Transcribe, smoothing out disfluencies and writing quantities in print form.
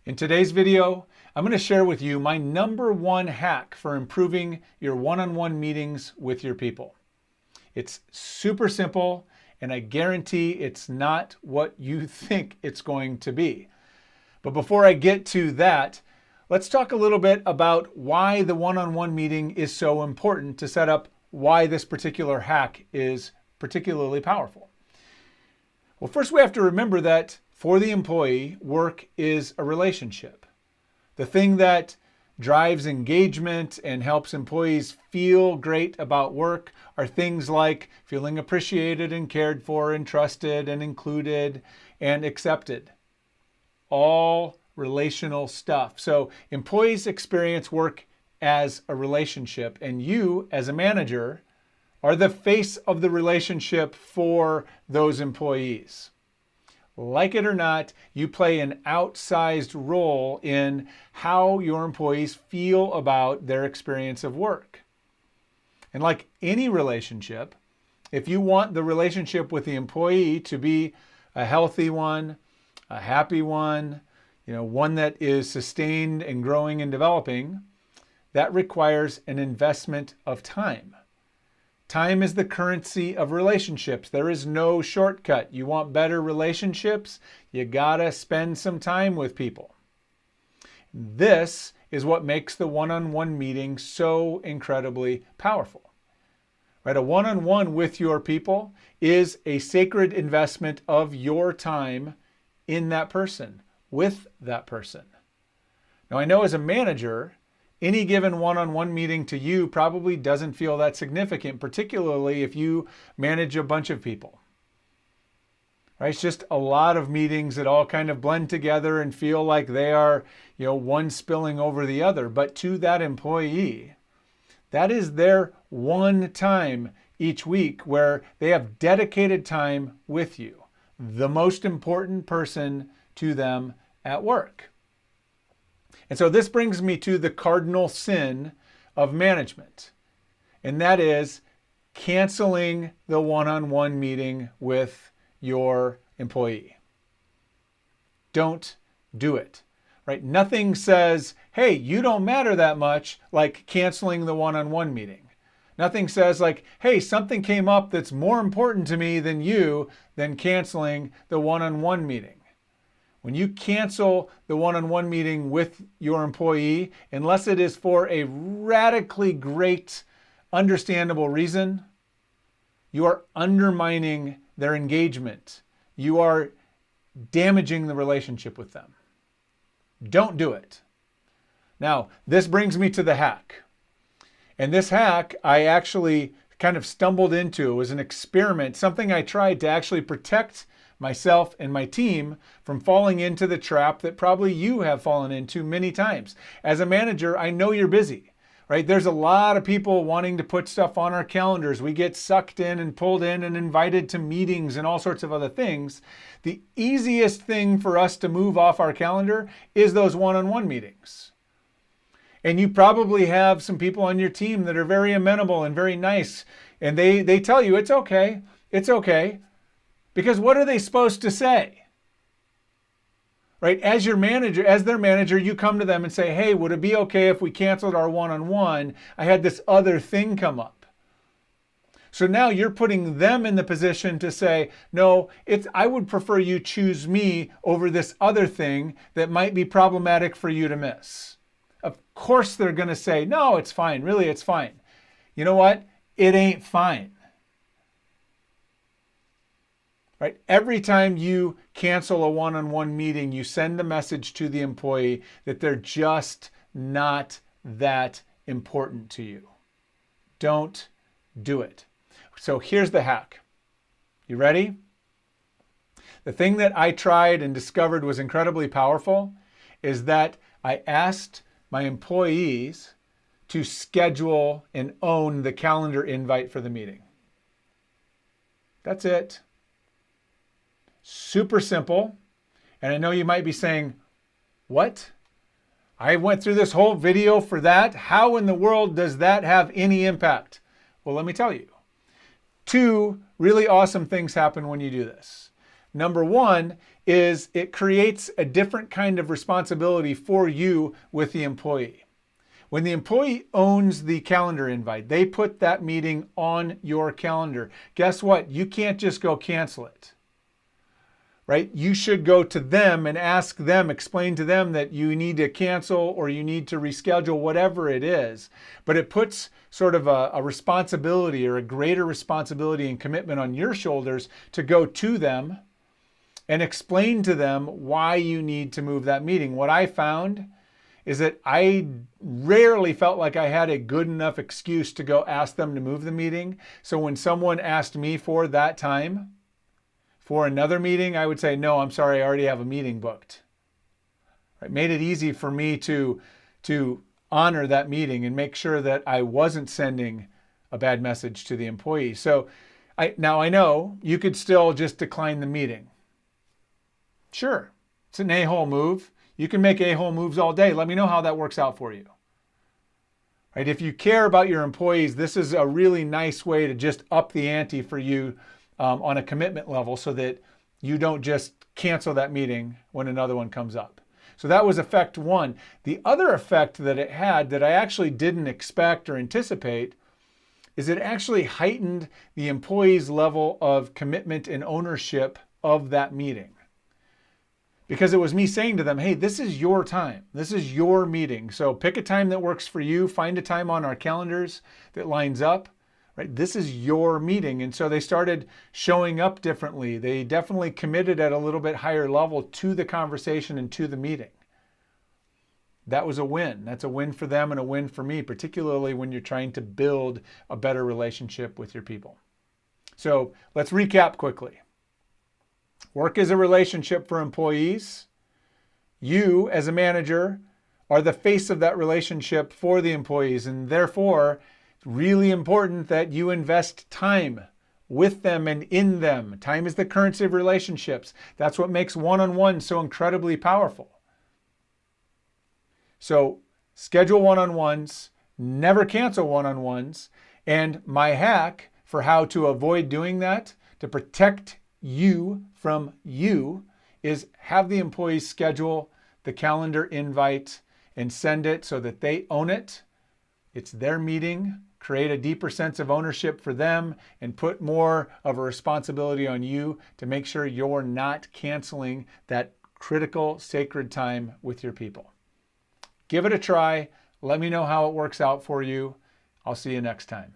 In today's video, I'm going to share with you my #1 hack for improving your one-on-one meetings with your people. It's super simple, and I guarantee it's not what you think it's going to be. But before I get to that, let's talk a little bit about why the one-on-one meeting is so important to set up why this particular hack is particularly powerful. Well, first we have to remember that for the employee, work is a relationship. The thing that drives engagement and helps employees feel great about work are things like feeling appreciated and cared for and trusted and included and accepted. All relational stuff. So employees experience work as a relationship, and you as a manager are the face of the relationship for those employees. Like it or not, you play an outsized role in how your employees feel about their experience of work. And like any relationship, if you want the relationship with the employee to be a healthy one, a happy one, one that is sustained and growing and developing, that requires an investment of time. Time is the currency of relationships. There is no shortcut. You want better relationships, you gotta spend some time with people. This is what makes the one-on-one meeting so incredibly powerful. Right? A one-on-one with your people is a sacred investment of your time in that person, with that person. Now, I know as a manager, any given one-on-one meeting to you probably doesn't feel that significant, particularly if you manage a bunch of people. Right? It's just a lot of meetings that all kind of blend together and feel like they are, one spilling over the other. But to that employee, that is their one time each week where they have dedicated time with you, the most important person to them at work. And so this brings me to the cardinal sin of management, and that is canceling the one-on-one meeting with your employee. Don't do it, right? Nothing says, hey, you don't matter that much, like canceling the one-on-one meeting. Nothing says like, hey, something came up that's more important to me than you, than canceling the one-on-one meeting. When you cancel the one-on-one meeting with your employee, unless it is for a radically great, understandable reason, you are undermining their engagement. You are damaging the relationship with them. Don't do it. Now, this brings me to the hack. And this hack I actually kind of stumbled into. It was an experiment, something I tried to actually protect myself and my team from falling into the trap that probably you have fallen into many times. As a manager, I know you're busy, right? There's a lot of people wanting to put stuff on our calendars. We get sucked in and pulled in and invited to meetings and all sorts of other things. The easiest thing for us to move off our calendar is those one-on-one meetings. And you probably have some people on your team that are very amenable and very nice, and they tell you it's okay, it's okay. Because what are they supposed to say? Right? As your manager, as their manager, you come to them and say, hey, would it be okay if we canceled our one-on-one? I had this other thing come up. So now you're putting them in the position to say, no, I would prefer you choose me over this other thing that might be problematic for you to miss. Of course they're going to say, no, it's fine. Really, it's fine. You know what? It ain't fine. Right? Every time you cancel a one-on-one meeting, you send a message to the employee that they're just not that important to you. Don't do it. So here's the hack. You ready? The thing that I tried and discovered was incredibly powerful is that I asked my employees to schedule and own the calendar invite for the meeting. That's it. Super simple. And I know you might be saying, what? I went through this whole video for that? How in the world does that have any impact? Well, let me tell you. 2 really awesome things happen when you do this. Number 1, is it creates a different kind of responsibility for you with the employee. When the employee owns the calendar invite, they put that meeting on your calendar. Guess what? You can't just go cancel it, right? You should go to them and ask them, explain to them that you need to cancel or you need to reschedule, whatever it is. But it puts sort of a responsibility or a greater responsibility and commitment on your shoulders to go to them and explain to them why you need to move that meeting. What I found is that I rarely felt like I had a good enough excuse to go ask them to move the meeting. So when someone asked me for that time for another meeting, I would say, no, I'm sorry, I already have a meeting booked. It made it easy for me to honor that meeting and make sure that I wasn't sending a bad message to the employee. So now I know you could still just decline the meeting. Sure, it's an a-hole move. You can make a-hole moves all day. Let me know how that works out for you. Right? If you care about your employees, this is a really nice way to just up the ante for you on a commitment level so that you don't just cancel that meeting when another one comes up. So that was effect one. The other effect that it had that I actually didn't expect or anticipate is it actually heightened the employee's level of commitment and ownership of that meeting. Because it was me saying to them, hey, this is your time. This is your meeting. So pick a time that works for you. Find a time on our calendars that lines up. Right? This is your meeting. And so they started showing up differently. They definitely committed at a little bit higher level to the conversation and to the meeting. That was a win. That's a win for them and a win for me, particularly when you're trying to build a better relationship with your people. So let's recap quickly. Work is a relationship for employees. You, as a manager, are the face of that relationship for the employees, and therefore, it's really important that you invest time with them and in them. Time is the currency of relationships. That's what makes one-on-one so incredibly powerful. So, schedule one-on-ones, never cancel one-on-ones, and my hack for how to avoid doing that, to protect you from you, is have the employees schedule the calendar invite and send it so that they own it. It's their meeting. Create a deeper sense of ownership for them and put more of a responsibility on you to make sure you're not canceling that critical, sacred time with your people. Give it a try. Let me know how it works out for you. I'll see you next time.